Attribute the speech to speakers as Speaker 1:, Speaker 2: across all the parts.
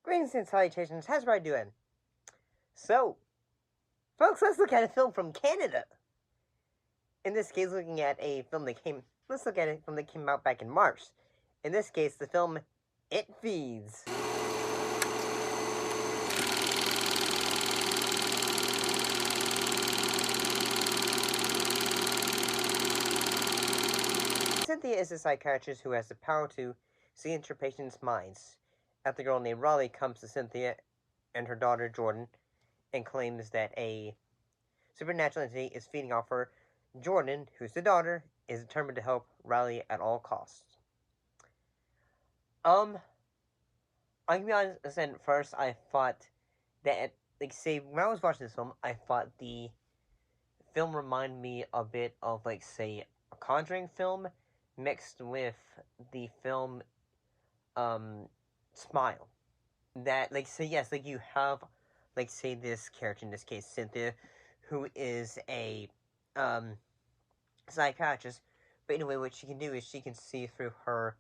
Speaker 1: Greetings and salutations, how's everybody doing? So, folks, let's look at a film from Canada. In this case, looking at a film let's look at a film that came out back in March. In this case, the film, It Feeds. Cynthia is a psychiatrist who has the power to see into her patients' minds. After a girl named Riley comes to Cynthia and her daughter Jordan and claims that a supernatural entity is feeding off her, Jordan, who's the daughter, is determined to help Riley at all costs. I'm gonna be honest, and first I thought that, when I was watching this film, I thought the film reminded me a bit of, a Conjuring film mixed with the film, Smile. That, you have, this character, in this case, Cynthia, who is a, psychiatrist, but anyway, what she can do is she can see through her,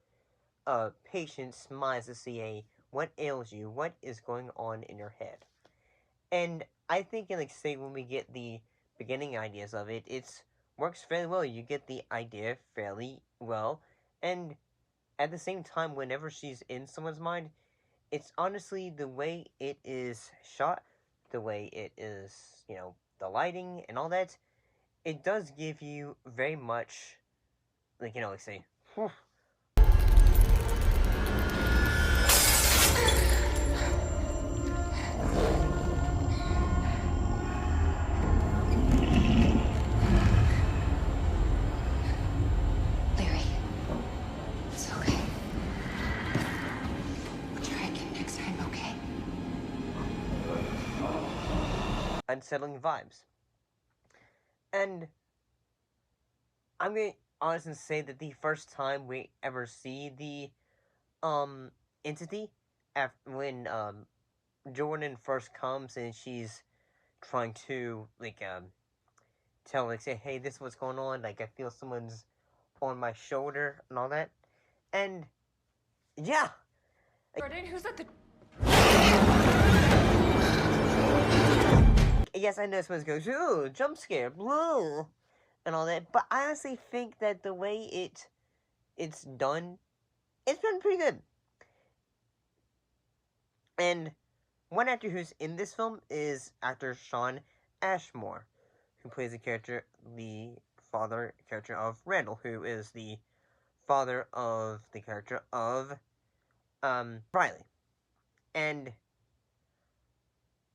Speaker 1: patient's minds to see, what ails you, what is going on in your head. And I think, when we get the beginning ideas of it, it works fairly well. You get the idea fairly well, and at the same time, whenever she's in someone's mind, it's honestly the way it is shot, the way it is, the lighting and all that, it does give you very much, whew. Unsettling vibes. And I'm going to honestly say that the first time we ever see the entity, when Jordan first comes and she's trying to tell, say, hey, this is what's going on, I feel someone's on my shoulder and all that. And yeah,
Speaker 2: Jordan, who's at the...
Speaker 1: Yes, I know someone goes, ooh, jump scare, blue, and all that, but I honestly think that the way it's done, it's been pretty good. And one actor who's in this film is actor Shawn Ashmore, who plays the father character of Randall, who is the father of the character of Riley. And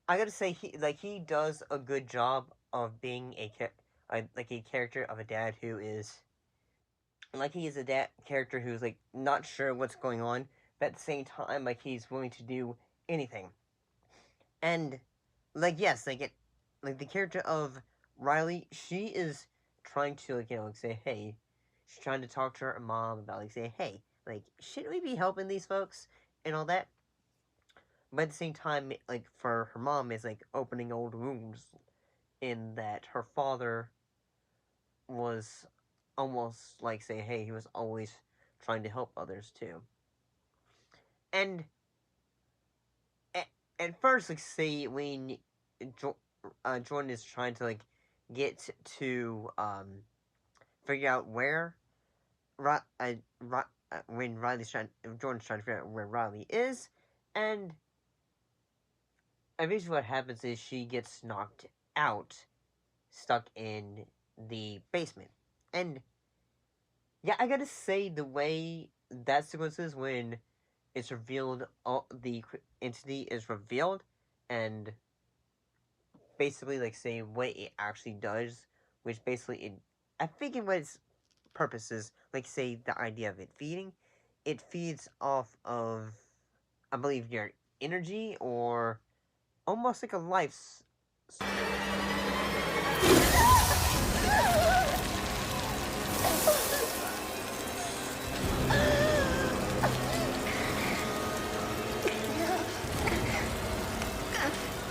Speaker 1: I gotta say, he does a good job of being a character of a dad who is, he is a dad character who's, not sure what's going on, but at the same time, he's willing to do anything. And, yes, the character of Riley, she is trying to, say, hey, she's trying to talk to her mom about, say, hey, shouldn't we be helping these folks, and all that? But at the same time, for her mom, is, opening old wounds in that her father was almost, say, hey, he was always trying to help others, too. And at first, say, when Jordan is trying to, get to, figure out where, when Jordan's trying to figure out where Riley is, and eventually what happens is she gets knocked out, stuck in the basement. And, yeah, I gotta say, the way that sequence is when it's revealed, the entity is revealed, and basically, say, what it actually does, which basically, I think in what its purpose is, say, the idea of it feeds off of, I believe, your energy, or almost like a life.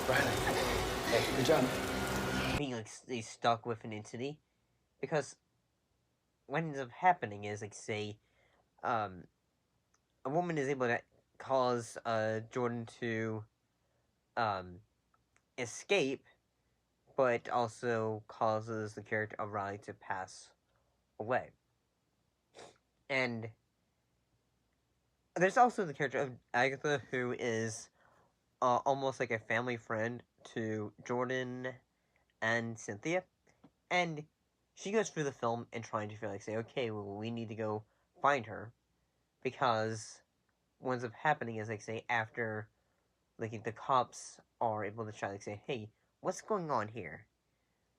Speaker 3: Riley, hey, good job.
Speaker 1: Being stuck with an entity, because what ends up happening is, like, say, um, a woman is able to cause Jordan to um, escape, but also causes the character of Riley to pass away. And there's also the character of Agatha, who is almost like a family friend to Jordan and Cynthia. And she goes through the film and trying to feel like, say, okay, well, we need to go find her. Because what ends up happening is, like, say, after, like, the cops are able to try, like, say, hey, what's going on here?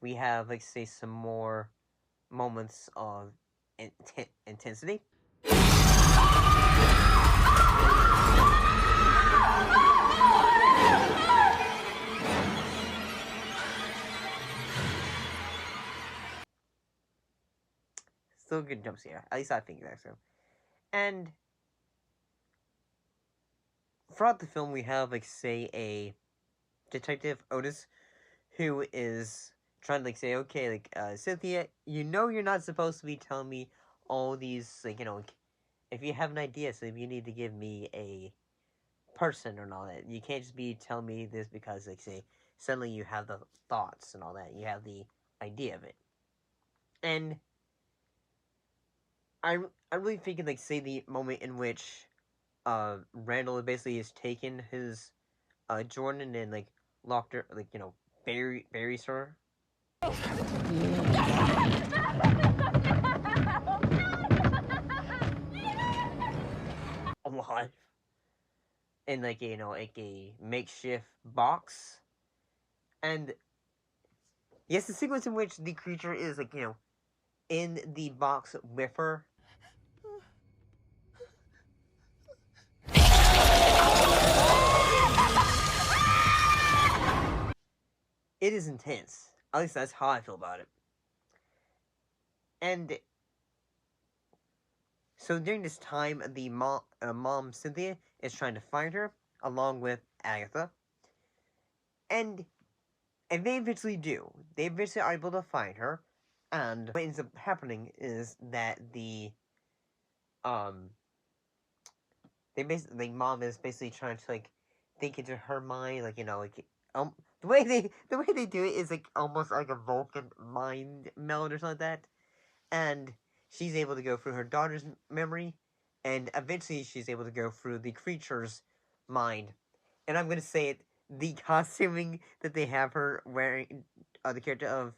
Speaker 1: We have, like, say, some more moments of intensity. Still a good jump scare. At least I think that's so. And throughout the film, we have, like, say, a detective, Otis, who is trying to, like, say, okay, like, Cynthia, you know you're not supposed to be telling me all these, like, like, if you have an idea, so you need to give me a person and all that. You can't just be telling me this because, like, say, suddenly you have the thoughts and all that. You have the idea of it. And I'm really thinking, like, say, the moment in which Randall basically has taken his Jordan and, like, locked her, like, buries her alive in, like, like a makeshift box. And yes, the sequence in which the creature is, like, in the box with her. It is intense. At least that's how I feel about it. And so during this time, the mom Cynthia is trying to find her along with Agatha, and they eventually do. They eventually are able to find her, and what ends up happening is that the um mom is basically trying to, like, think into her mind, like, like, the way they do it is, like, almost like a Vulcan mind meld or something like that. And she's able to go through her daughter's memory, and eventually she's able to go through the creature's mind. And I'm gonna say it: the costuming that they have her wearing, the character of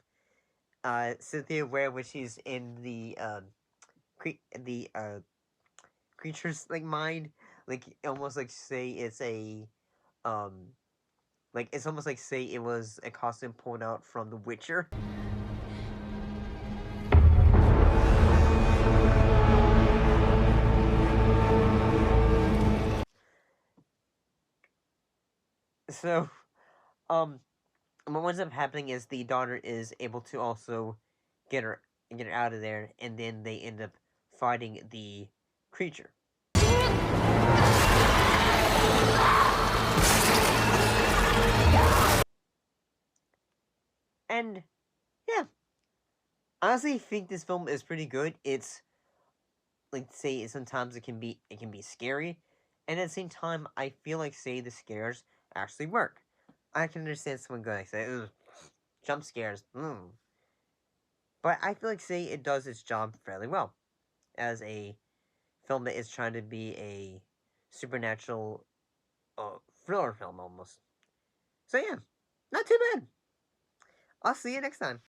Speaker 1: Cynthia wear when she's in the creature's, like, mind, like, almost like, say, it's a um like, it's almost like, say, it was a costume pulled out from The Witcher. So, what ends up happening is the daughter is able to also get her out of there, and then they end up fighting the creature. And yeah, I honestly think this film is pretty good. It's, like, say, sometimes it can be scary, and at the same time, I feel like, say, the scares actually work. I can understand someone going, like, say, ugh, jump scares, but I feel like, say, it does its job fairly well as a film that is trying to be a supernatural thriller film almost. So yeah, not too bad. I'll see you next time.